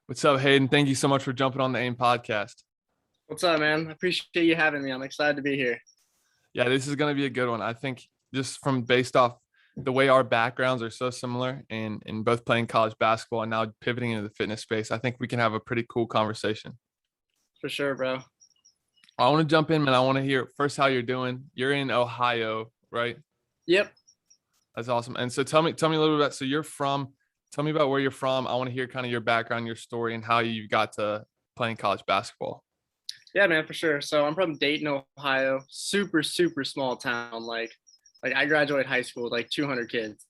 What's up, Hayden? Thank you so much for jumping on the AIM podcast. What's up, man? I appreciate you having me. I'm excited to be here. Yeah, this is going to be a good one. I think just from based off the way our backgrounds are so similar and in both playing college basketball and now pivoting into the fitness space, I think we can have a pretty cool conversation. For sure, bro. I want to jump in, man. I want to hear first how you're doing. You're in Ohio, right? Yep. That's awesome. And so tell me a little bit about, tell me about where you're from. I want to hear kind of your background, your story, and how you got to playing college basketball. Yeah, man, for sure. So I'm from Dayton, Ohio. Super, super small town. Like I graduated high school with like 200 kids.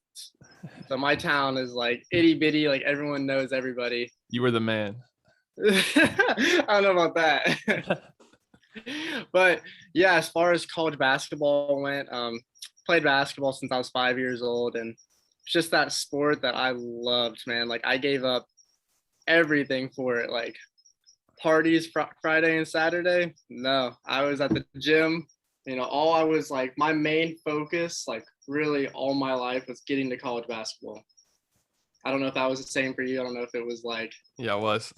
So my town is like itty bitty. Like everyone knows everybody. You were the man. I don't know about that. But yeah, as far as college basketball went, played basketball since I was 5 years old, and it's just that sport that I loved, man. Like I gave up everything for it. Like parties Friday and Saturday. No, I was at the gym. All I was like, my main focus, like really all my life was getting to college basketball. I don't know if that was the same for you. I don't know if it was like, Yeah, it was.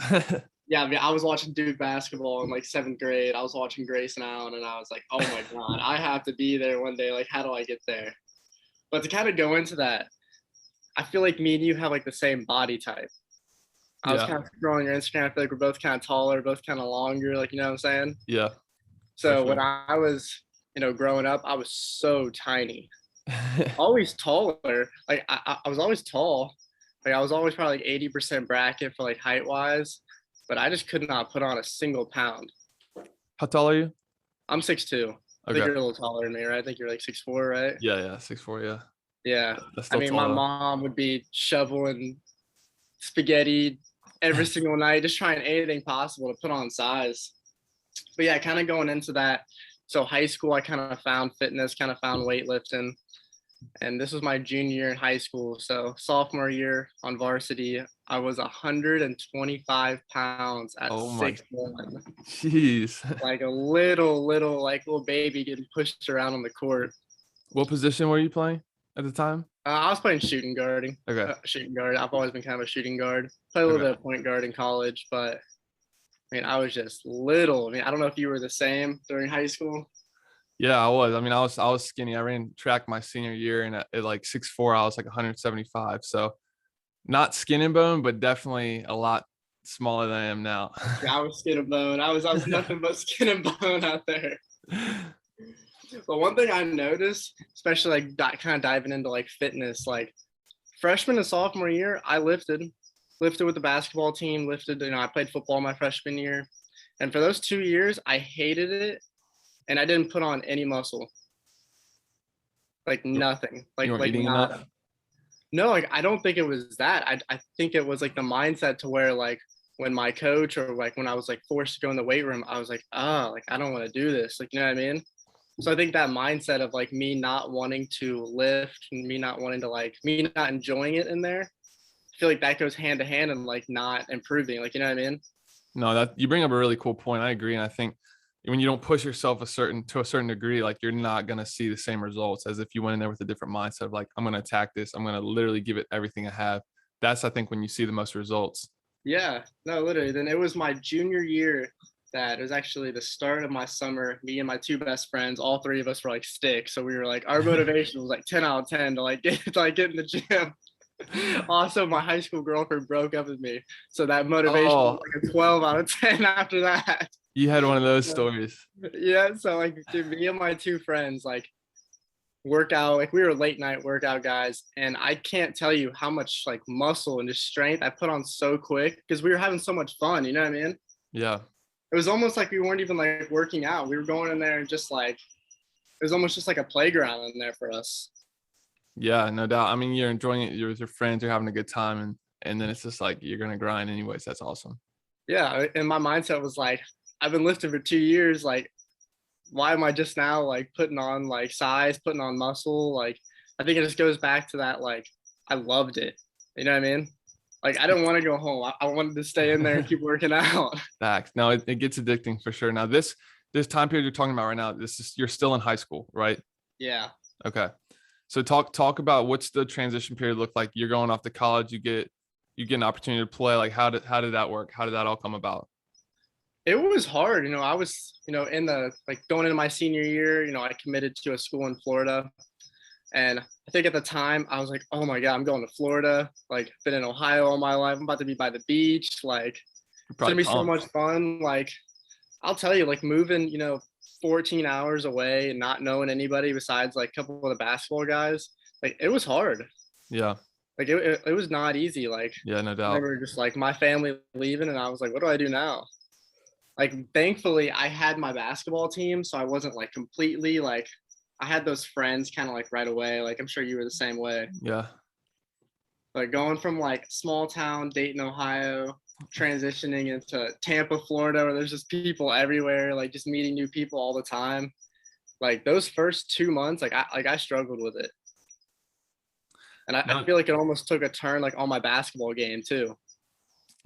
yeah, I mean, I was watching Duke basketball in like seventh grade. I was watching Grayson Allen, and I was like, oh my God, I have to be there one day. Like, how do I get there? But to kind of go into that, I feel like me and you have like the same body type. I was Yeah, kind of scrolling your Instagram. I feel like we're both kind of taller, both kind of longer. Like, you know what I'm saying? yeah, for So when sure. I was, growing up, I was so tiny, always taller. Like I was always tall. Like I was always probably like 80% bracket for like height wise, but I just could not put on a single pound. How tall are you? I'm 6'2". I think Okay. you're a little taller than me, right? I think you're like 6'4", right? Yeah, 6'4", yeah. Yeah. That's I still mean, tall my though. mom would be shoveling spaghetti every single night, just trying anything possible to put on size. But yeah, kind of going into that. So high school, I kind of found fitness, kind of found weightlifting. And this was my junior year in high school. So sophomore year on varsity, I was 125 pounds at Oh my, 6'1", jeez. like a little baby getting pushed around on the court. What position were you playing at the time? I was playing shooting guarding, Okay. shooting guard. I've always been kind of a shooting guard. Played a little Okay. bit of point guard in college, but I mean, I was just little. I mean, I don't know if you were the same during high school. Yeah, I was. I mean, I was skinny. I ran track my senior year, and at like 6'4", I was like 175. So not skin and bone, but definitely a lot smaller than I am now. Yeah, I was skin and bone. I was nothing but skin and bone out there. But one thing I noticed, especially like kind of diving into like fitness, like freshman and sophomore year, I lifted with the basketball team, lifted. I played football my freshman year, and for those 2 years, I hated it, and I didn't put on any muscle, like You nothing, you weren't like eating enough? nada. No, like I don't think it was that. I think it was like the mindset to where like when my coach or like when I was like forced to go in the weight room, I was like, oh, like I don't want to do this. Like, you know what I mean? So I think that mindset of like me not wanting to lift and me not wanting to like me not enjoying it in there, I feel like that goes hand to hand and like not improving. Like, you know what I mean? No, that you bring up a really cool point. I agree, and I think when you don't push yourself to a certain degree, like you're not gonna see the same results as if you went in there with a different mindset of like, I'm gonna attack this. I'm gonna literally give it everything I have. That's I think when you see the most results. Yeah, no, literally. Then it was my junior year that it was actually the start of my summer. Me and my two best friends, all three of us were like sticks. So we were like, our motivation was like 10 out of 10 to like get in the gym. Also, my high school girlfriend broke up with me. So that motivation was Oh, like a 12 out of 10 after that. you had one of those stories. Yeah. So like dude, me and my two friends, like workout, like we were late night workout guys, and I can't tell you how much like muscle and just strength I put on so quick because we were having so much fun, you know what I mean? Yeah. It was almost like we weren't even like working out. We were going in there and just like it was almost just like a playground in there for us. Yeah, no doubt. I mean, you're enjoying it. You're with your friends. You're having a good time, and then it's just like you're gonna grind anyways. That's awesome. Yeah, and my mindset was like, I've been lifting for 2 years. Like, why am I just now like putting on like size, putting on muscle? Like, I think it just goes back to that. Like, I loved it. You know what I mean? Like, I didn't want to go home. I wanted to stay in there and keep working out. Facts. No, it gets addicting for sure. Now this time period you're talking about right now, this is you're still in high school, right? Yeah. Okay. So talk about what's the transition period look like? You're going off to college. you get an opportunity to play? Like how did that work? How did that all come about? It was hard. I was, in the like going into my senior year, I committed to a school in Florida. And I think at the time I was like, oh my God, I'm going to Florida. Like, been in Ohio all my life. I'm about to be by the beach. Like, You're it's gonna probably be so pumped. much fun. Like, I'll tell you, like moving, 14 hours away and not knowing anybody besides like a couple of the basketball guys, like it was hard. Yeah. Like it was not easy. Like Yeah, no I doubt. remember just like my family leaving and I was like, what do I do now? Like thankfully I had my basketball team, so I wasn't like completely like I had those friends kind of like right away. Like I'm sure you were the same way. Yeah. Like going from like small town Dayton, Ohio, transitioning into Tampa, Florida, where there's just people everywhere, like just meeting new people all the time. Like those first 2 months, I struggled with it, and I No, feel like it almost took a turn like on my basketball game too.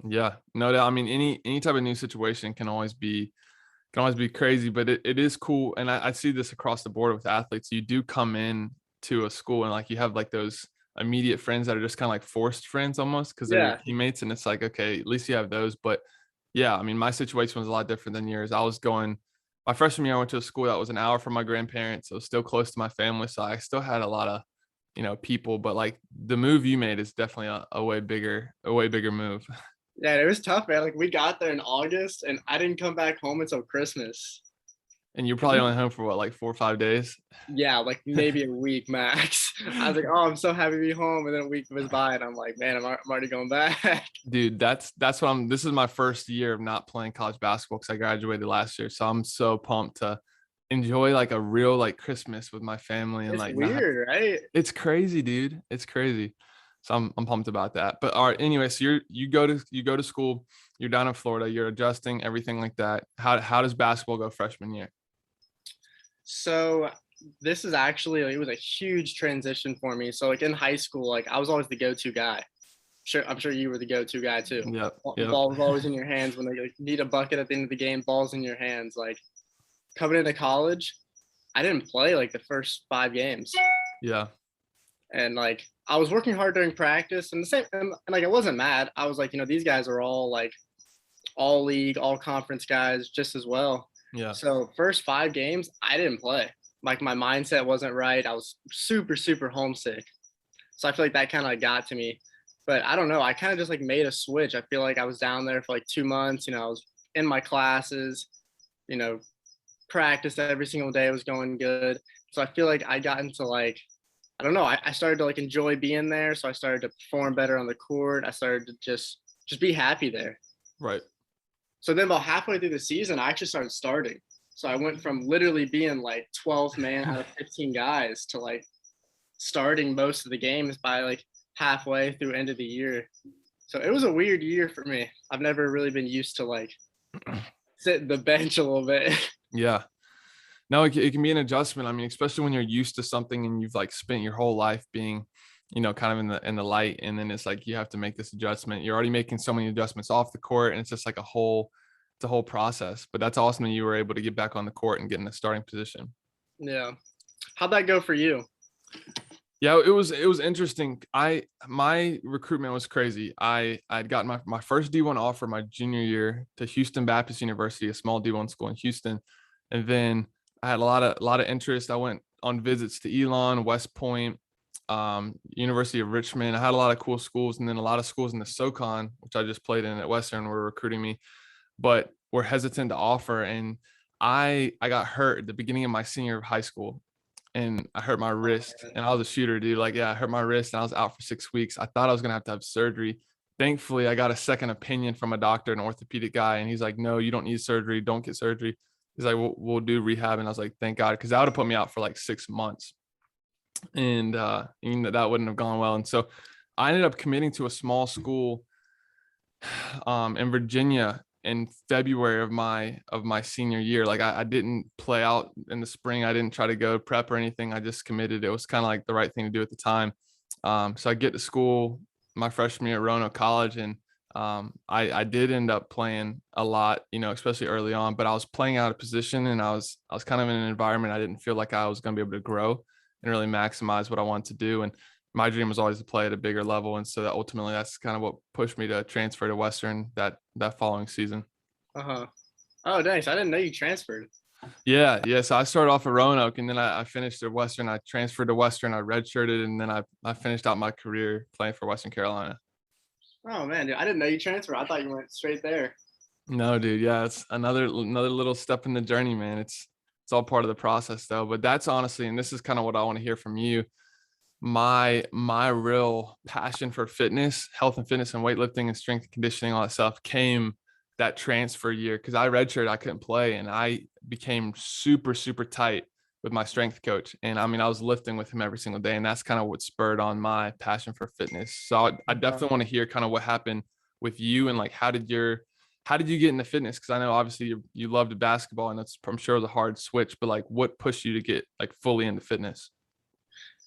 yeah, no doubt. I mean, any type of new situation can always be crazy, but it is cool. And I see this across the board with athletes. You do come in to a school and like you have like those immediate friends that are just kind of like forced friends almost because they're your Yeah, teammates. And it's like, okay, at least you have those. But yeah, I mean, my situation was a lot different than yours. I was going my freshman year, I went to a school that was an hour from my grandparents. So it was still close to my family. So I still had a lot of, people, but like the move you made is definitely a way bigger move. yeah, it was tough, man. Like we got there in August, and I didn't come back home until Christmas. And you're probably only home for what, like 4 or 5 days? Yeah, like maybe a week max. I was like, oh, I'm so happy to be home, and then a week was by, and I'm like, man, I'm already going back. Dude, that's what I'm this is my first year of not playing college basketball because I graduated last year. So I'm so pumped to enjoy like a real like Christmas with my family and It's like not have weird, right? it's crazy, dude. It's crazy. So I'm pumped about that. But all right, anyway, so you go to school, you're down in Florida, you're adjusting, everything like that. How does basketball go freshman year? So this is actually like, it was a huge transition for me. So like in high school, like I was always the go-to guy. Sure, I'm sure you were the go-to guy too. Yep, The yep. ball was always in your hands when they like, need a bucket at the end of the game. Ball's in your hands. Like coming into college, I didn't play like the first 5 games, Yeah. and like I was working hard during practice, and the same, and like I wasn't mad. I was like, these guys are all like all league, all conference guys just as well. Yeah. So first 5 games, I didn't play. Like my mindset wasn't right. I was super, super homesick. So I feel like that kind of got to me. But I don't know. I kind of just like made a switch. I feel like I was down there for like 2 months. I was in my classes, you know, practice every single day was going good. So I feel like I got into like, I don't know, I started to like enjoy being there. So I started to perform better on the court. I started to just be happy there. Right. So then about halfway through the season, I actually started starting. So I went from literally being like 12th man out of 15 guys to like starting most of the games by like halfway through end of the year. So it was a weird year for me. I've never really been used to like sit the bench a little bit. Yeah. No, it can be an adjustment. I mean, especially when you're used to something and you've like spent your whole life being, kind of in the light, and then it's like you have to make this adjustment. You're already making so many adjustments off the court, and it's just like it's a whole process. But that's awesome that you were able to get back on the court and get in the starting position. Yeah. How'd that go for you? Yeah, it was interesting. My recruitment was crazy. I'd gotten my first D1 offer my junior year to Houston Baptist University, a small D1 school in Houston, and then I had a lot of interest. I went on visits to Elon, West Point, University of Richmond. I had a lot of cool schools, and then a lot of schools in the SoCon, which I just played in at Western, were recruiting me, but were hesitant to offer. And I got hurt at the beginning of my senior year of high school, and I hurt my Oh wrist, man. and I was a shooter, dude. Like, yeah, I hurt my wrist and I was out for 6 weeks. I thought I was going to have surgery. Thankfully, I got a second opinion from a doctor, an orthopedic guy. And he's like, no, you don't need surgery. Don't get surgery. He's like, we'll do rehab. And I was like, thank God. Cause that would have put me out for like 6 months. And, that wouldn't have gone well. And so I ended up committing to a small school in Virginia in February of my senior year. Like I didn't play out in the spring. I didn't try to go prep or anything. I just committed. It was kind of like the right thing to do at the time. So I get to school my freshman year at Roanoke College, and I did end up playing a lot, especially early on. But I was playing out of position, and I was kind of in an environment I didn't feel like I was going to be able to grow and really maximize what I wanted to do. And my dream was always to play at a bigger level. And so that ultimately that's kind of what pushed me to transfer to Western that following season. Uh-huh. Oh, nice. I didn't know you transferred. Yeah. Yeah. So I started off at Roanoke and then I finished at Western. I transferred to Western. I redshirted and then I finished out my career playing for Western Carolina. Oh man, dude, I didn't know you transferred. I thought you went straight there. No, dude. Yeah. It's another little step in the journey, man. It's all part of the process though. But that's honestly, and this is kind of what I want to hear from you. My real passion for fitness, health and fitness and weightlifting and strength and conditioning, all that stuff came that transfer year because I redshirted, I couldn't play, and I became super tight with my strength coach. And I mean, I was lifting with him every single day, and that's kind of what spurred on my passion for fitness. So I definitely want to hear kind of what happened with you and like how did you get into fitness? Because I know obviously you loved basketball, and I'm sure it was a hard switch, but like what pushed you to get like fully into fitness?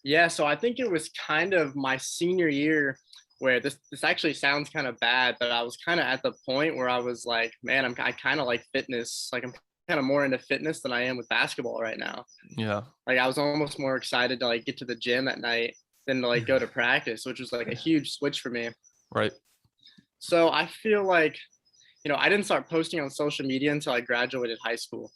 Yeah, so I think it was kind of my senior year where this actually sounds kind of bad, but I was kind of at the point where I was like, man, I kind of like fitness. Like I'm kind of more into fitness than I am with basketball right now. Yeah. Like I was almost more excited to like get to the gym at night than to like go to practice, which was like a huge switch for me. Right. So I feel like, I didn't start posting on social media until I graduated high school.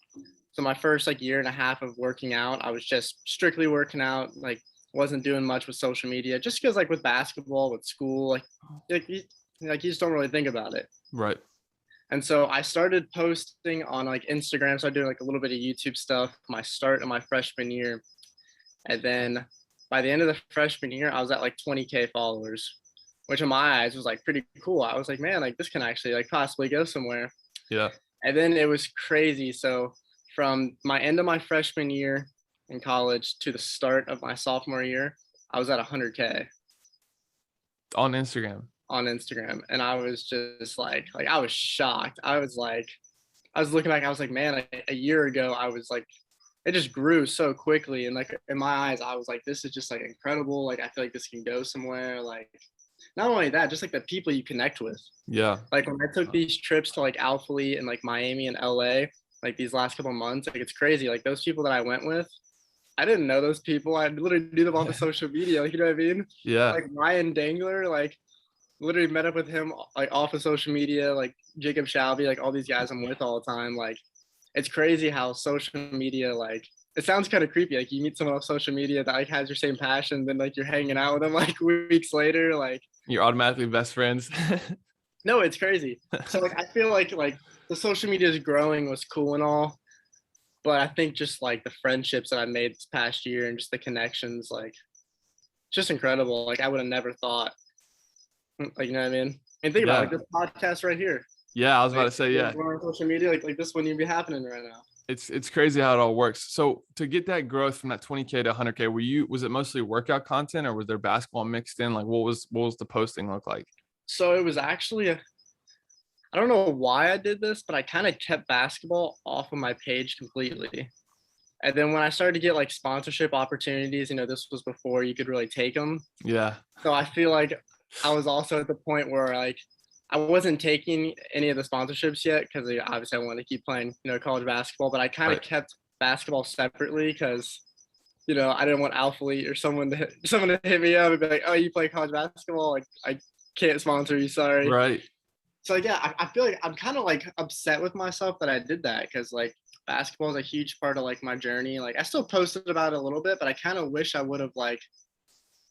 So my first like year and a half of working out, I was just strictly working out, like wasn't doing much with social media, just because like with basketball, with school, like you just don't really think about it. Right. And so I started posting on like Instagram, so I did like a little bit of YouTube stuff. My start of my freshman year, and then by the end of the freshman year, I was at like 20K followers, which in my eyes was like pretty cool. I was like, man, like this can actually like possibly go somewhere. Yeah. And then it was crazy. So from my end of my freshman year in college to the start of my sophomore year, I was at 100K On Instagram. on Instagram. And I was just like I was shocked. I was looking back, I was like, man, a year ago, I was like, it just grew so quickly. And like in my eyes, I was like, this is just like incredible. Like I feel like this can go somewhere. Like not only that, just like the people you connect with. Yeah. Like when I took these trips to like Alphalete and like Miami and LA, like these last couple of months, like it's crazy. Like those people that I went with, I didn't know those people. I literally knew them off of social media. Like, you know what I mean? Yeah. Like Ryan Dangler, like literally met up with him like off of social media, like Jacob Shalby, like all these guys I'm with all the time. Like it's crazy how social media, like it sounds kind of creepy. Like you meet someone off social media that like has your same passion, then like you're hanging out with them like weeks later. Like You're automatically best friends. no, it's crazy. So like I feel like the social media is growing was cool and all, but I think just like the friendships that I made this past year and just the connections, like just incredible. Like I would have never thought, like you know what I mean? And think about Yeah. it, like this podcast right here. Yeah. I was about Like to say, yeah. on social media, like this wouldn't even be happening right now. It's crazy how it all works. So to get that growth from that 20K to 100K, was it mostly workout content or was there basketball mixed in? Like what was the posting look like? So it was actually I don't know why I did this, but I kind of kept basketball off of my page completely. And then when I started to get like sponsorship opportunities, this was before you could really take them. Yeah. So I feel like I was also at the point where like I wasn't taking any of the sponsorships yet because obviously I wanted to keep playing, college basketball, but I kind of Right. kept basketball separately because, I didn't want Alphalete or someone to hit me up and be like, oh, you play college basketball? Like I can't sponsor you, sorry. Right. So yeah, I feel like I'm kind of like upset with myself that I did that because like basketball is a huge part of like my journey. Like I still posted about it a little bit, but I kind of wish I would have like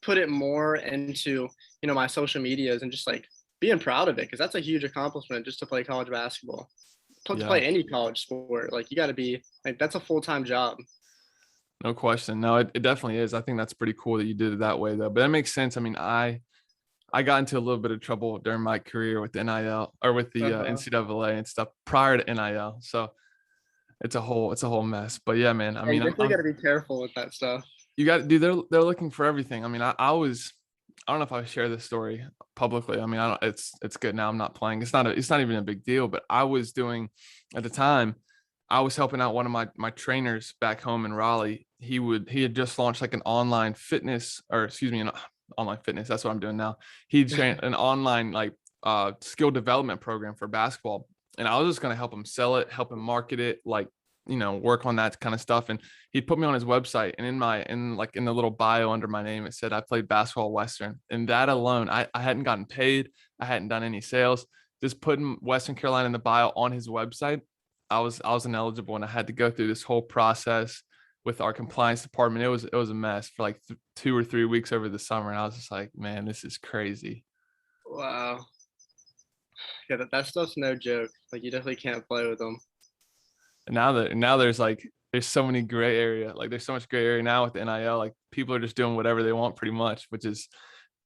put it more into my social medias and just like being proud of it because that's a huge accomplishment just to play college basketball. To Yeah. play any college sport, like you got to be like that's a full-time job. No question. No, it definitely is. I think that's pretty cool that you did it that way though. But that makes sense. I mean, I got into a little bit of trouble during my career with NIL or with the Uh-huh. NCAA and stuff prior to NIL. So it's a whole mess. But yeah, man. I Yeah, you mean, definitely got to be careful with that stuff. you got to do. They're looking for everything. I mean, I don't know if I share this story publicly. I mean, I don't. It's good now. I'm not playing. It's not even a big deal. But I was doing at the time. I was helping out one of my trainers back home in Raleigh. He had just launched like an online fitness, or excuse me, an online fitness. That's what I'm doing now. He trained an online like skill development program for basketball, and I was just gonna help him sell it, help him market it, like work on that kind of stuff. And he put me on his website, and in the little bio under my name, it said I played basketball at Western. And that alone, I hadn't gotten paid. I hadn't done any sales. Just putting Western Carolina in the bio on his website, I was ineligible, and I had to go through this whole process with our compliance department. It was a mess for like 2 or 3 weeks over the summer. And I was just like, man, this is crazy. Wow. Yeah, that stuff's no joke. Like you definitely can't play with them. And now there's so many gray area. Like there's so much gray area now with the NIL. Like people are just doing whatever they want pretty much, which is,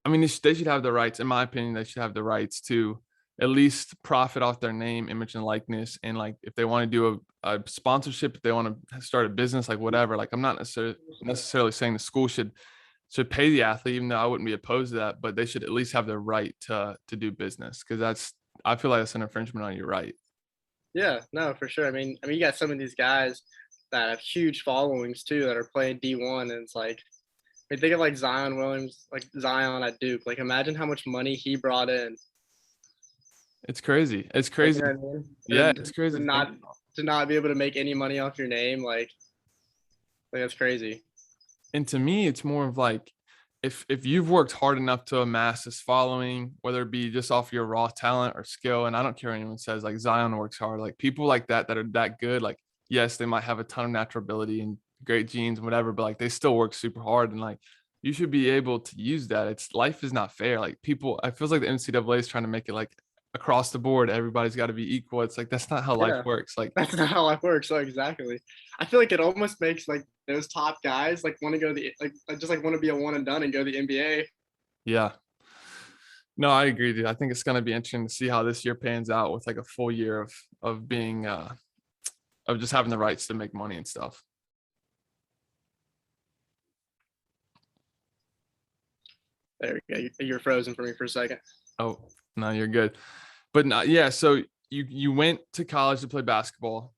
I mean, they should have the rights. In my opinion, they should have the rights to at least profit off their name, image, and likeness. And like if they want to do a sponsorship, if they want to start a business, like whatever. Like I'm not necessarily saying the school should pay the athlete, even though I wouldn't be opposed to that, but they should at least have the right to do business, because I feel like that's an infringement on your right. Yeah, no, for sure. You got some of these guys that have huge followings too that are playing D1, and it's like, think of like Zion Williams, like Zion at Duke. Like, imagine how much money he brought in. It's crazy. It's Like, crazy. you know what I mean? Yeah, And it's crazy. to not be able to make any money off your name, like that's crazy. And to me, it's more of like, if you've worked hard enough to amass this following, whether it be just off your raw talent or skill, and I don't care what anyone says, like Zion works hard, like people like that are that good, like yes, they might have a ton of natural ability and great genes and whatever, but like they still work super hard, and like you should be able to use that. It's life is not fair. Like people, I feels like the NCAA is trying to make it like across the board, everybody's got to be equal. It's like that's not how life Yeah, works. Like that's not how life works. So exactly. I feel like it almost makes like those top guys like want to go just like want to be a one and done and go to the NBA. yeah. No, I agree, dude. I think it's going to be interesting to see how this year pans out with like a full year of being of just having the rights to make money and stuff. There we go. You're frozen for me for a second. Oh, no, you're good. But no, yeah, so you went to college to play basketball.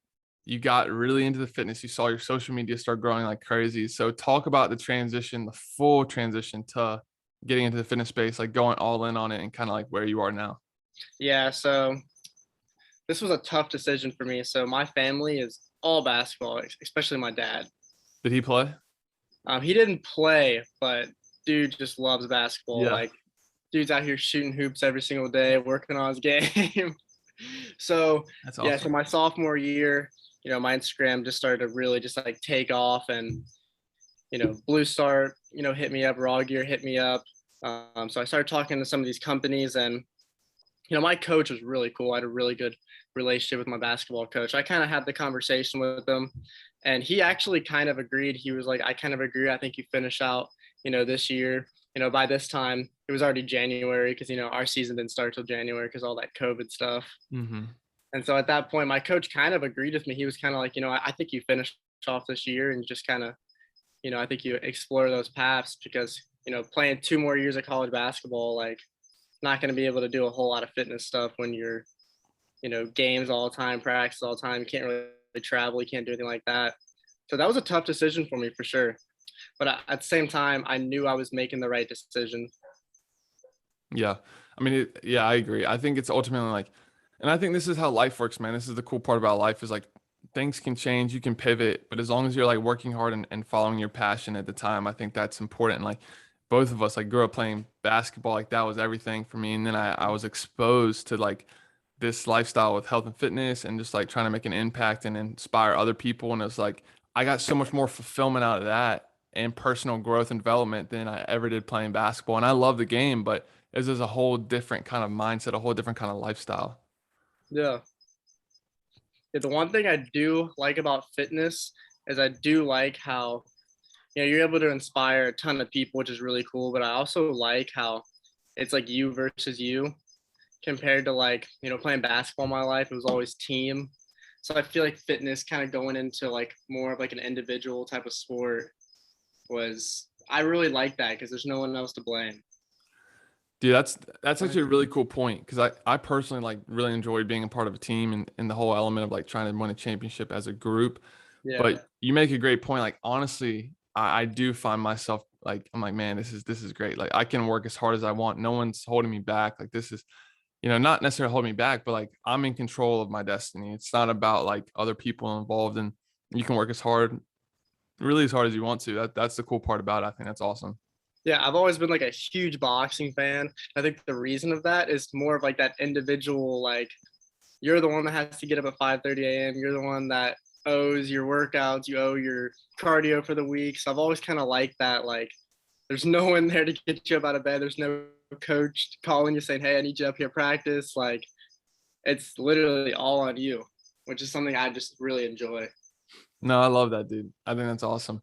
You got really into the fitness. You saw your social media start growing like crazy. So talk about the full transition to getting into the fitness space, like going all in on it, and kind of like where you are now. Yeah, so this was a tough decision for me. So my family is all basketball, especially my dad. Did he play? He didn't play, but dude just loves basketball. Yeah. Like, dude's out here shooting hoops every single day, working on his game. So That's yeah, so awesome. my sophomore year, my Instagram just started to really just like take off, and Blue Start, hit me up, Raw Gear hit me up. So I started talking to some of these companies, and my coach was really cool. I had a really good relationship with my basketball coach. I kind of had the conversation with him, and he actually kind of agreed. He was like, I kind of agree. I think you finish out, this year. By this time, it was already January because, our season didn't start till January because all that COVID stuff. Mm-hmm. And so at that point, my coach kind of agreed with me. He was kind of like, I think you finish off this year and just kind of, I think you explore those paths because, playing 2 more years of college basketball, like, not going to be able to do a whole lot of fitness stuff when you're, games all the time, practice all the time. You can't really travel. You can't do anything like that. So that was a tough decision for me for sure. But at the same time, I knew I was making the right decision. Yeah. I mean, yeah, I agree. I think it's ultimately like, and I think this is how life works, man. This is the cool part about life is like things can change, you can pivot, but as long as you're like working hard and following your passion at the time, I think that's important. Like both of us like grew up playing basketball, like that was everything for me. And then I was exposed to like this lifestyle with health and fitness and just like trying to make an impact and inspire other people. And it's like I got so much more fulfillment out of that and personal growth and development than I ever did playing basketball. And I love the game, but this is a whole different kind of mindset, a whole different kind of lifestyle. Yeah. The one thing I do like about fitness is I do like how, you're able to inspire a ton of people, which is really cool. But I also like how it's like you versus you compared to like, playing basketball in my life. It was always team. So I feel like fitness kind of going into like more of like an individual type of sport I really like that because there's no one else to blame. Dude, that's actually a really cool point because I personally like really enjoyed being a part of a team and the whole element of like trying to win a championship as a group. Yeah. But you make a great point. Like honestly, I do find myself like I'm like, man, this is great. Like I can work as hard as I want. No one's holding me back. Like this is, not necessarily holding me back, but like I'm in control of my destiny. It's not about like other people involved. And You can work as hard, really as hard as you want to. That's the cool part about it. I think that's awesome. Yeah, I've always been like a huge boxing fan. I think the reason of that is more of like that individual, like you're the one that has to get up at 5:30 a.m. You're the one that owes your workouts, you owe your cardio for the week. So I've always kind of liked that. Like, there's no one there to get you up out of bed. There's no coach calling you saying, "Hey, I need you up here practice." Like, it's literally all on you, which is something I just really enjoy. No, I love that, dude. I think that's awesome.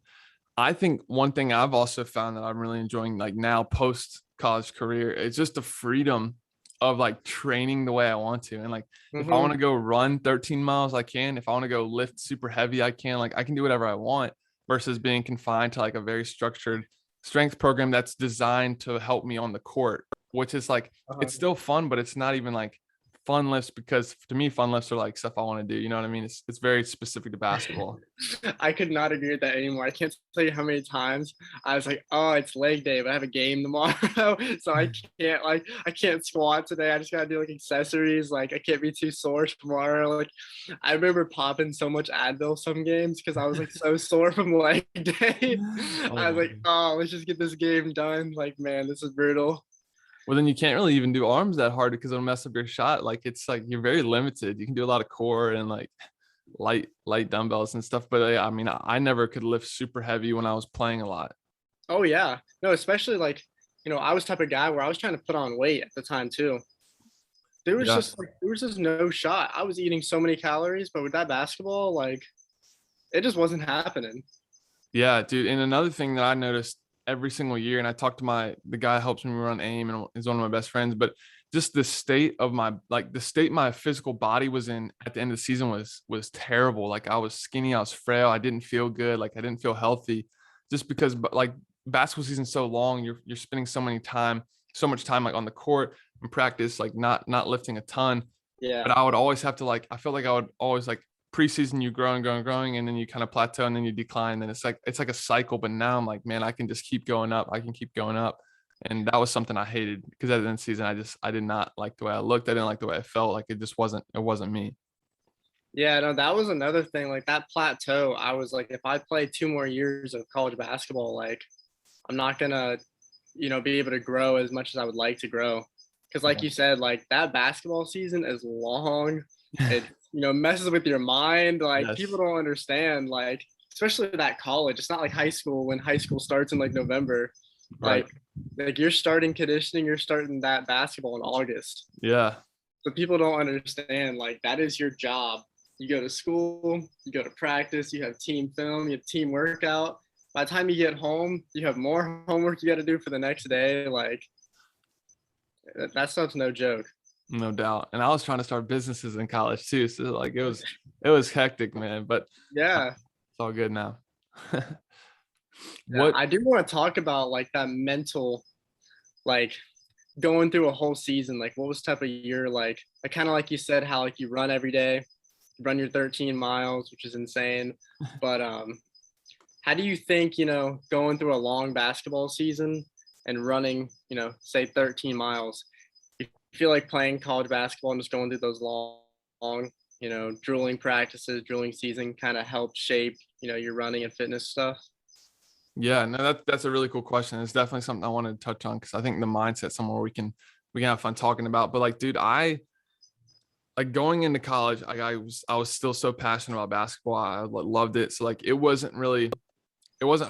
I think one thing I've also found that I'm really enjoying, like now post college career, is just the freedom of like training the way I want to. And like, if I want Hmm. to go run 13 miles, I can. If I want to go lift super heavy, I can. Like, I can do whatever I want versus being confined to like a very structured strength program that's designed to help me on the court, which is like, Uh-huh. it's still fun, but it's not even like fun lifts, because to me, fun lifts are like stuff I want to do. You know what I mean? It's very specific to basketball. I could not agree with that anymore. I can't tell you how many times I was like, "Oh, it's leg day, but I have a game tomorrow, so I can't squat today. I just gotta do like accessories. Like I can't be too sore tomorrow." Like I remember popping so much Advil some games because I was like so sore from leg day. Oh I was my. like, "Oh, let's just get this game done." Like, man, this is brutal. Well, then you can't really even do arms that hard because it'll mess up your shot. Like it's like you're very limited. You can do a lot of core and like light dumbbells and stuff. But I mean, I never could lift super heavy when I was playing a lot. Oh yeah, no, especially like I was the type of guy where I was trying to put on weight at the time too. Yeah, There was just no shot. I was eating so many calories, but with that basketball, like it just wasn't happening. yeah, dude. And another thing that I noticed every single year, and I talked to the guy who helps me run AIM and is one of my best friends, but just the state of the state my physical body was in at the end of the season was terrible. Like I was skinny, I was frail, I didn't feel good, like I didn't feel healthy, just because like basketball season's so long, you're spending so much time like on the court and practice, like not lifting a ton. But Yeah. I would always have to like, I felt like I would always like preseason you growing, and then you kind of plateau and then you decline. Then it's like a cycle. But now I'm like, man, I can just keep going up. I can keep going up. And that was something I hated because at the end of the season, I did not like the way I looked. I didn't like the way I felt. Like it wasn't me. Yeah, no, that was another thing. Like that plateau, I was like, if I play 2 more years of college basketball, like I'm not gonna, be able to grow as much as I would like to grow. Because like Yeah. you said, like that basketball season is long. It, messes with your mind. Like people Yes. don't understand, like, especially that college. It's not like high school when high school starts in like November. Right. Like like you're starting conditioning, you're starting that basketball in August. Yeah. So people don't understand, like that is your job. You go to school, you go to practice, you have team film, you have team workout. By the time you get home, you have more homework you got to do for the next day. Like that stuff's no joke. No doubt. And I was trying to start businesses in college too. So like it was hectic, man. But Yeah. it's all good now. Yeah. What I do want to talk about like that mental, like going through a whole season. Like what was type of year like kind of like you said, how like you run every day, you run your 13 miles, which is insane. But how do you think, going through a long basketball season and running, say 13 miles, you feel like playing college basketball and just going through those long, drilling practices, drilling season kind of helped shape, your running and fitness stuff? Yeah, no, that's a really cool question. It's definitely something I wanted to touch on because I think the mindset somewhere we can have fun talking about. But like, dude, I like going into college, I was still so passionate about basketball. I loved it. So like it wasn't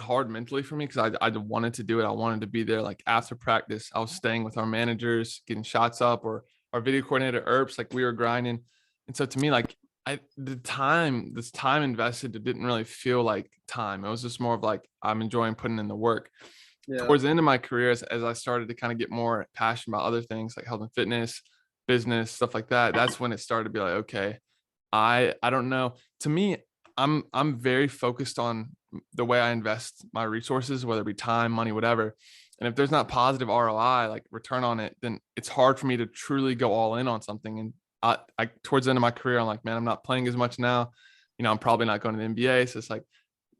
hard mentally for me because I wanted to do it. I wanted to be there. Like after practice, I was staying with our managers, getting shots up, or our video coordinator Erps. Like we were grinding, and so to me, like this time invested, it didn't really feel like time. It was just more of like I'm enjoying putting in the work. Yeah. Towards the end of my career, as I started to kind of get more passionate about other things like health and fitness, business, stuff like that, that's when it started to be like, okay, I don't know. To me, I'm very focused on the way I invest my resources, whether it be time, money, whatever. And if there's not positive ROI, like return on it, then it's hard for me to truly go all in on something. And I towards the end of my career, I'm like, man, I'm not playing as much now. I'm probably not going to the NBA. So it's like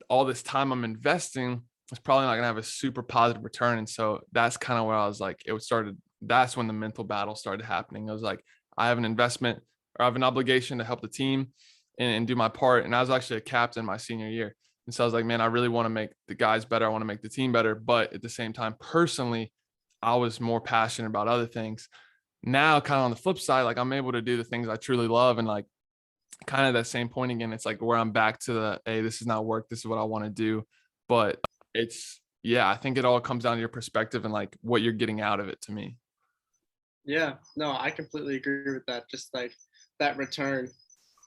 all this time I'm investing is probably not gonna have a super positive return. And so that's kind of where I was like, that's when the mental battle started happening. I was like, I have an investment or I have an obligation to help the team. and do my part. And I was actually a captain my senior year. And so I was like, man, I really want to make the guys better. I want to make the team better. But at the same time, personally, I was more passionate about other things. Now, kind of on the flip side, like I'm able to do the things I truly love, and like kind of that same point again. It's like where I'm back to the, hey, this is not work. This is what I want to do. But it's, yeah, I think it all comes down to your perspective and like what you're getting out of it to me. Yeah, no, I completely agree with that. Just like that return,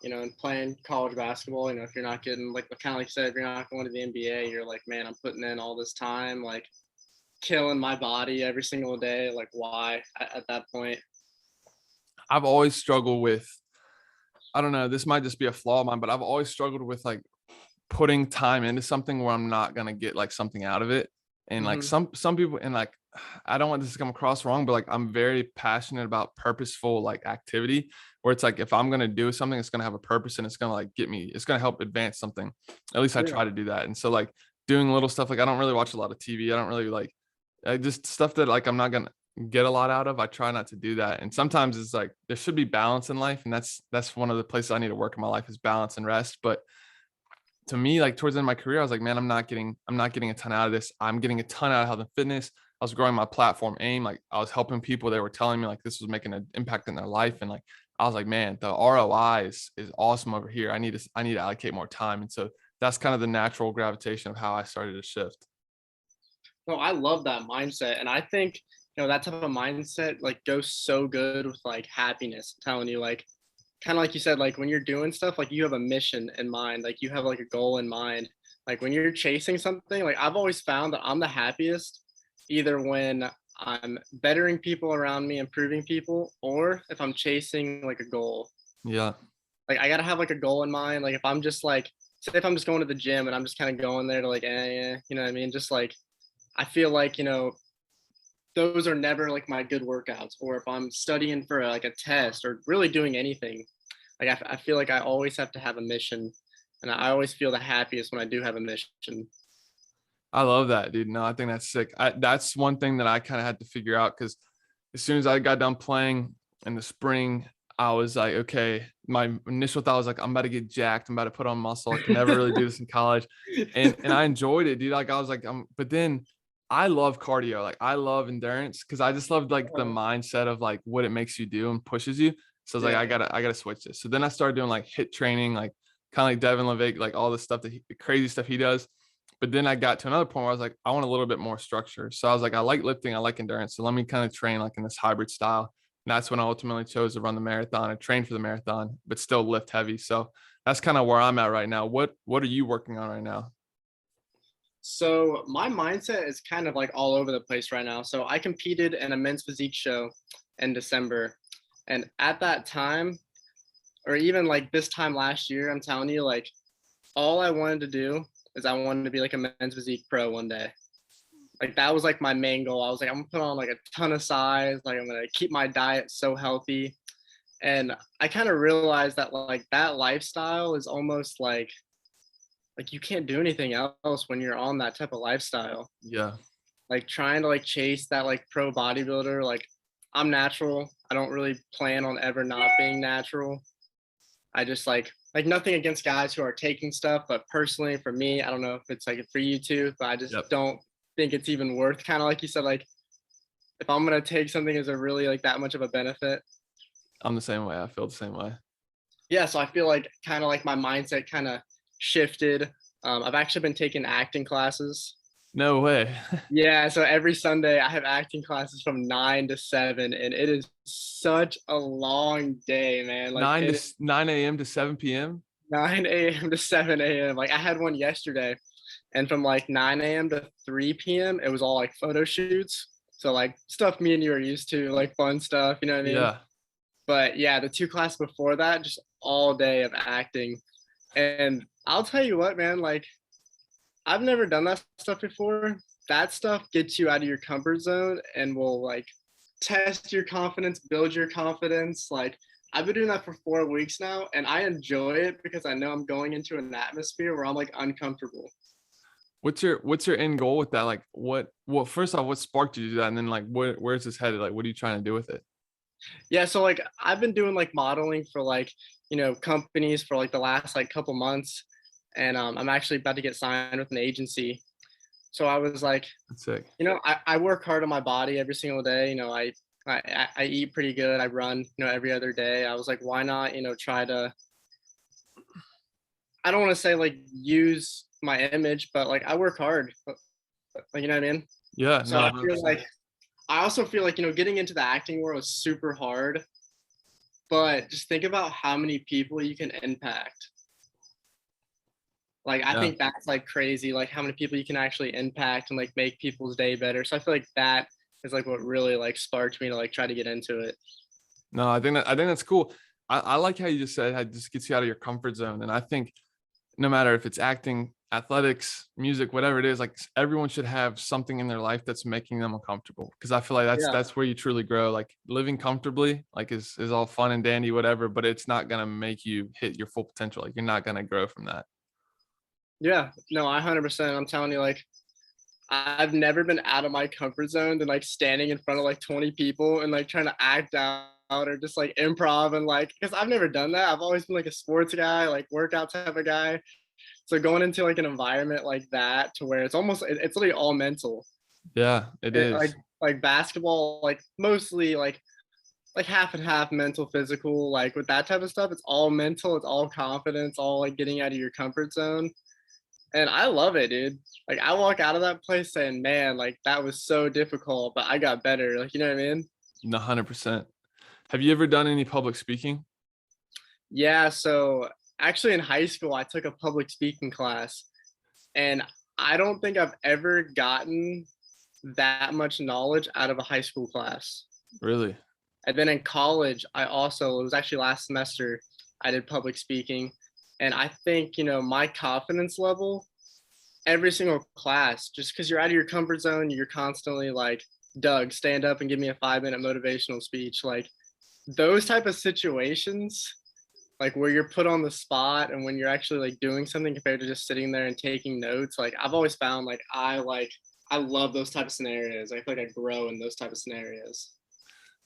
and playing college basketball, if you're not getting like kind of like you said, if you're not going to the NBA, you're like, man, I'm putting in all this time, like killing my body every single day. Like, why at that point? I've always struggled with, I don't know, this might just be a flaw of mine, but I've always struggled with like putting time into something where I'm not gonna get like something out of it. And like Hmm. some people, and like I don't want this to come across wrong, but like I'm very passionate about purposeful like activity where it's like if I'm gonna do something, it's gonna have a purpose and it's gonna like get me, it's gonna help advance something. At least I Yeah. try to do that. And so like doing little stuff, like I don't really watch a lot of TV. I don't really like just stuff that like I'm not gonna get a lot out of. I try not to do that. And sometimes it's like there should be balance in life. And that's one of the places I need to work in my life is balance and rest. But to me, like towards the end of my career, I was like, man, I'm not getting a ton out of this. I'm getting a ton out of health and fitness. I was growing my platform aim. Like I was helping people. They were telling me like this was making an impact in their life. And like, I was like, man, the ROI is awesome over here. I need to allocate more time. And so that's kind of the natural gravitation of how I started to shift. No, I love that mindset. And I think, that type of mindset like goes so good with like happiness. I'm telling you, like kind of like you said, like when you're doing stuff, like you have a mission in mind, like you have like a goal in mind. Like when you're chasing something, like I've always found that I'm the happiest either when I'm bettering people around me, improving people, or if I'm chasing like a goal. Yeah. Like I gotta have like a goal in mind. Like if I'm just like, say if I'm just going to the gym and I'm just kind of going there to like, you know what I mean? Just like I feel like, those are never like my good workouts. Or if I'm studying for like a test or really doing anything, like I feel like I always have to have a mission, and I always feel the happiest when I do have a mission. I love that, dude. No, I think that's sick. That's one thing that I kind of had to figure out because as soon as I got done playing in the spring, I was like, okay, my initial thought was like, I'm about to get jacked. I'm about to put on muscle. I can never really do this in college. And I enjoyed it, dude. Like I was like, but then I love cardio. Like I love endurance because I just loved like the mindset of like what it makes you do and pushes you. So I was like, Yeah. I gotta switch this. So then I started doing like hit training, like kind of like Devin Levick, like all the stuff the crazy stuff he does. But then I got to another point where I was like, I want a little bit more structure. So I was like, I like lifting, I like endurance. So let me kind of train like in this hybrid style. And that's when I ultimately chose to run the marathon and train for the marathon, but still lift heavy. So that's kind of where I'm at right now. What are you working on right now? So my mindset is kind of like all over the place right now. So I competed in a men's physique show in December, and at that time, or even like this time last year, I'm telling you, like all I wanted to do is I wanted to be like a men's physique pro one day. Like that was like my main goal. I was like, I'm gonna put on like a ton of size, like I'm gonna keep my diet so healthy. And I kind of realized that like that lifestyle is almost like you can't do anything else when you're on that type of lifestyle. Yeah. Like trying to like chase that like pro bodybuilder, like I'm natural. I don't really plan on ever not being natural. I just like nothing against guys who are taking stuff, but personally for me, I don't know if it's like for you too, but I just Yep. don't think it's even worth, kind of like you said, like if I'm gonna take something, is it really like that much of a benefit? I'm the same way. I feel the same way. Yeah, so I feel like kind of like my mindset kind of shifted. I've actually been taking acting classes. No way. Yeah, so every Sunday I have acting classes from 9 to 7, and it is such a long day, man. Like 9 it to is 9 a.m. to 7 p.m. 9 a.m. to 7 a.m. Like I had one yesterday, and from like 9 a.m. to 3 p.m. it was all like photo shoots. So like stuff me and you are used to, like fun stuff, you know what I mean? Yeah. But yeah, the two classes before that, just all day of acting. And I'll tell you what, man, like I've never done that stuff before. That stuff gets you out of your comfort zone and will like test your confidence, build your confidence. Like I've been doing that for 4 weeks now, and I enjoy it because I know I'm going into an atmosphere where I'm like uncomfortable. What's your end goal with that? Like what first off, what sparked you to do that? And then like where's this headed? Like what are you trying to do with it? Yeah, so like I've been doing like modeling for like companies for like the last like couple months, and I'm actually about to get signed with an agency. So I was like, That's sick. I work hard on my body every single day. I eat pretty good. I run, every other day. I was like, why not, try to, I don't want to say like use my image, but like I work hard, like, you know what I mean? Yeah, So no, I feel 100%. like, I also feel like, getting into the acting world is super hard, but just think about how many people you can impact. Like, I Yeah. think that's like crazy, like how many people you can actually impact and like make people's day better. So I feel like that is like what really like sparked me to like try to get into it. No, I think that's cool. I like how you just said it just gets you out of your comfort zone. And I think no matter if it's acting, athletics, music, whatever it is, like everyone should have something in their life that's making them uncomfortable. Cause I feel like that's Yeah. that's where you truly grow. Like living comfortably, like is all fun and dandy, whatever, but it's not gonna make you hit your full potential. Like you're not gonna grow from that. Yeah. No, I 100%. I'm telling you, like, I've never been out of my comfort zone than like standing in front of like 20 people and like trying to act out or just like improv and like, because I've never done that. I've always been like a sports guy, like workout type of guy. So going into like an environment like that to where it's literally all mental. Yeah, it It, like is. like basketball, like mostly like half and half mental, physical. Like with that type of stuff, it's all mental, it's all confidence, all like getting out of your comfort zone. And I love it, dude. Like I walk out of that place saying, man, like that was so difficult, but I got better. Like, you know what I mean? 100%. Have you ever done any public speaking? Yeah. So actually in high school, I took a public speaking class, and I don't think I've ever gotten that much knowledge out of a high school class. Really? And then in college, it was actually last semester, I did public speaking. And I think, my confidence level, every single class, just because you're out of your comfort zone, you're constantly like, Doug, stand up and give me a 5 minute motivational speech. Like those type of situations, like where you're put on the spot and when you're actually like doing something compared to just sitting there and taking notes, like I've always found like I love those type of scenarios. I feel like I grow in those type of scenarios.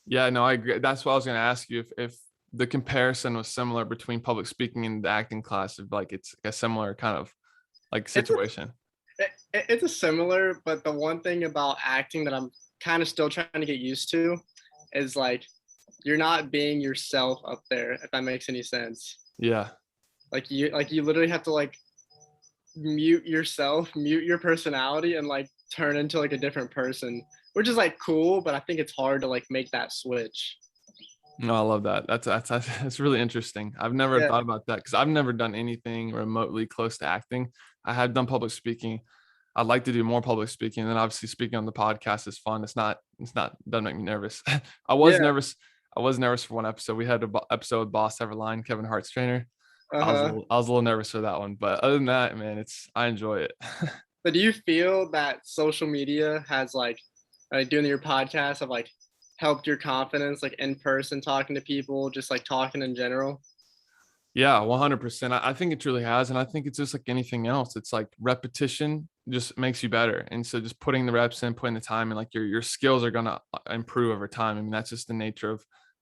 Yeah, no, I agree. That's what I was going to ask you if the comparison was similar between public speaking and the acting class, if like it's a similar kind of like It's a situation. it's a similar, but the one thing about acting that I'm kind of still trying to get used to is like you're not being yourself up there, if that makes any sense. Yeah. Like you literally have to like mute yourself, mute your personality, and like turn into like a different person, which is like cool, but I think it's hard to like make that switch. No, I love that. That's really interesting. I've never Yeah. thought about that because I've never done anything remotely close to acting. I have done public speaking. I'd like to do more public speaking. And then obviously speaking on the podcast is fun. Doesn't make me nervous. I was Yeah. nervous. I was nervous for one episode. We had an episode with Boss Everline, Kevin Hart's trainer. Uh-huh. I was a little nervous for that one, but other than that, man, I enjoy it. But do you feel that social media has like doing your podcast have like helped your confidence, like in person talking to people, just like talking in general? Yeah, 100%. I think it truly has. And I think it's just like anything else. It's like repetition just makes you better. And so just putting the reps in, putting the time in, like your skills are gonna improve over time. I mean, that's just the nature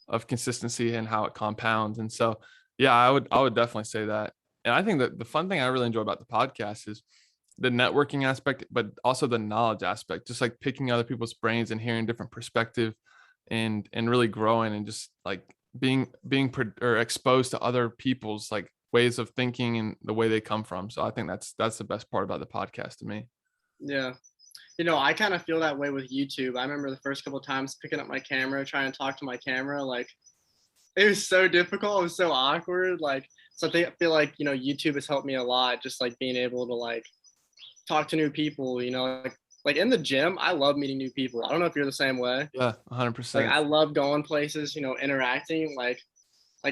of consistency and how it compounds. And so yeah, I would definitely say that. And I think that the fun thing I really enjoy about the podcast is the networking aspect, but also the knowledge aspect, just like picking other people's brains and hearing different perspective and really growing and just like or exposed to other people's like ways of thinking and the way they come from. So I think that's the best part about the podcast to me. Yeah. I kind of feel that way with YouTube. I remember the first couple of times picking up my camera, trying to talk to my camera, like it was so difficult. It was so awkward. Like, so I feel like, YouTube has helped me a lot, just like being able to like talk to new people, like in the gym, I love meeting new people. I don't know if you're the same way. Yeah, Like 100%. I love going places, interacting, like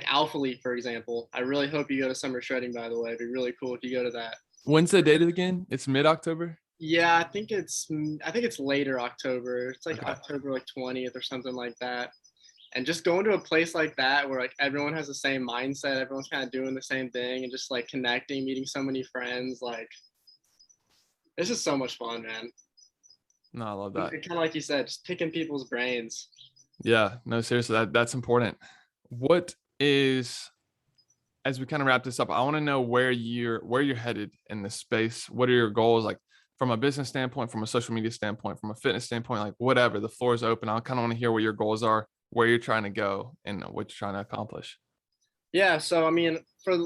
Alpha League, for example. I really hope you go to summer shredding, by the way. It'd be really cool if you go to that. When's the date again? It's mid-October. Yeah, I think it's later October. It's like Okay. October like 20th or something like that. And just going to a place like that where like everyone has the same mindset, everyone's kind of doing the same thing and just like connecting, meeting so many friends, like this is so much fun, man. No, I love And that. kind of like you said, just picking people's brains. Yeah, no, seriously, that's important. What is as we kind of wrap this up, I want to know where you're headed in this space. What are your goals, like from a business standpoint, from a social media standpoint, from a fitness standpoint, like whatever. The floor is open. I kind of want to hear what your goals are, where you're trying to go, and what you're trying to accomplish. Yeah, so I mean, for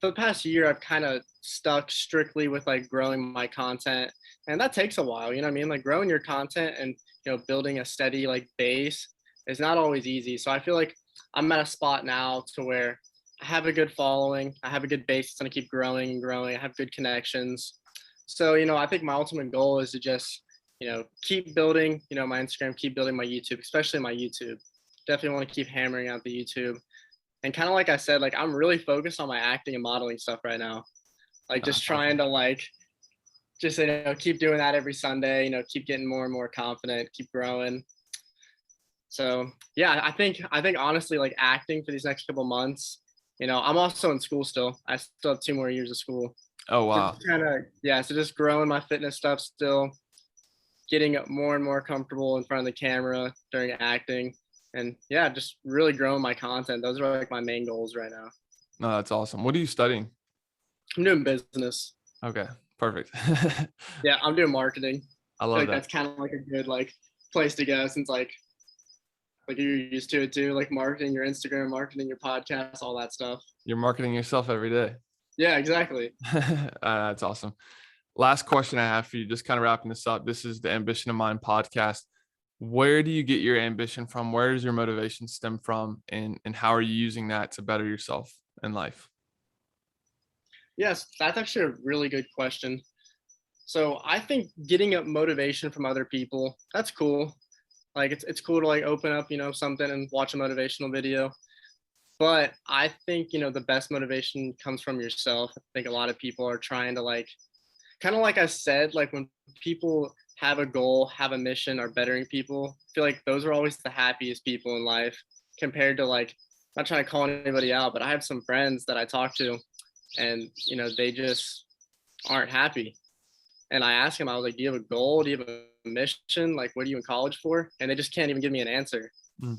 the past year, I've kind of stuck strictly with like growing my content, and that takes a while. You know what I mean? Like growing your content and building a steady like base is not always easy. So I feel like I'm at a spot now to where I have a good following, I have a good base. It's gonna keep growing and growing. I have good connections. So I think my ultimate goal is to just keep building my Instagram, keep building my YouTube, especially my YouTube. Definitely want to keep hammering out the YouTube. And kind of like I said, like I'm really focused on my acting and modeling stuff right now. Like just trying to like just keep doing that every Sunday, keep getting more and more confident, keep growing. So yeah, I think honestly like acting for these next couple months, I'm also in school still. I still have 2 more years of school. Oh So wow. just so just growing my fitness stuff still, getting more and more comfortable in front of the camera during acting. And yeah, just really growing my content. Those are like my main goals right now. No, that's awesome. What are you studying? I'm doing business. Okay, perfect. Yeah, I'm doing marketing. I I feel love like that. that's kind of like a good like place to go since like you're used to it too, like marketing your Instagram, marketing your podcast, all that stuff. You're marketing yourself every day. Yeah, exactly. That's awesome. Last question I have for you, just kind of wrapping this up. This is the Ambition of Mind podcast. Where do you get your ambition from? Where does your motivation stem from? And how are you using that to better yourself in life? Yes, that's actually a really good question. So I think getting up motivation from other people, that's cool. Like it's cool to like open up, something and watch a motivational video. But I think, the best motivation comes from yourself. I think a lot of people are trying to like kind of like I said, like when people have a goal, have a mission, are bettering people, I feel like those are always the happiest people in life compared to like, I'm not trying to call anybody out, but I have some friends that I talk to and, they just aren't happy. And I asked them, I was like, do you have a goal? Do you have a mission? Like, what are you in college for? And they just can't even give me an answer. Mm.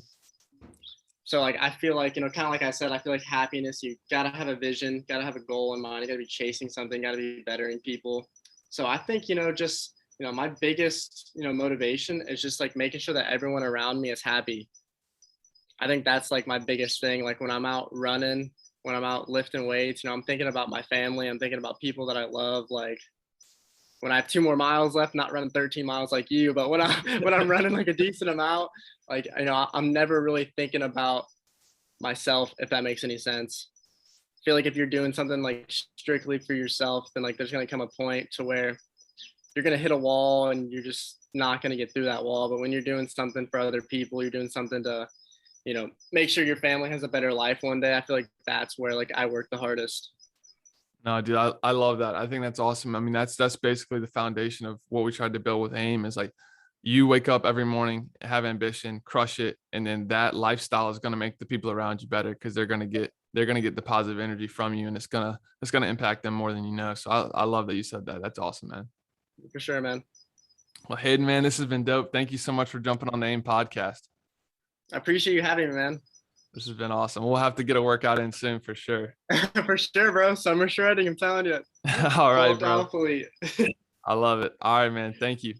So like, I feel like, kind of like I said, I feel like happiness, you got to have a vision, got to have a goal in mind. You got to be chasing something, got to be bettering people. So I think, just, my biggest, motivation is just like making sure that everyone around me is happy. I think that's like my biggest thing. Like when I'm out running, when I'm out lifting weights, I'm thinking about my family. I'm thinking about people that I love. Like when I have 2 more miles left, not running 13 miles like you, but when I'm running like a decent amount, like, I'm never really thinking about myself, if that makes any sense. I feel like if you're doing something like strictly for yourself, then like there's going to come a point to where you're going to hit a wall and you're just not going to get through that wall. But when you're doing something for other people, you're doing something to, make sure your family has a better life one day. I feel like that's where like I work the hardest. No, dude, I love that. I think that's awesome. I mean, that's basically the foundation of what we tried to build with AIM is like you wake up every morning, have ambition, crush it, and then that lifestyle is going to make the people around you better because they're going to get the positive energy from you, and it's going to impact them more than you know. So I love that you said that. That's awesome, man. For sure, man. Well, Hayden, man, this has been dope. Thank you so much for jumping on the AIM podcast. I appreciate you having me, man. This has been awesome. We'll have to get a workout in soon for sure. For sure, bro. Summer shredding, I'm telling you. All right, Full bro. down fully. I love it. All right, man. Thank you.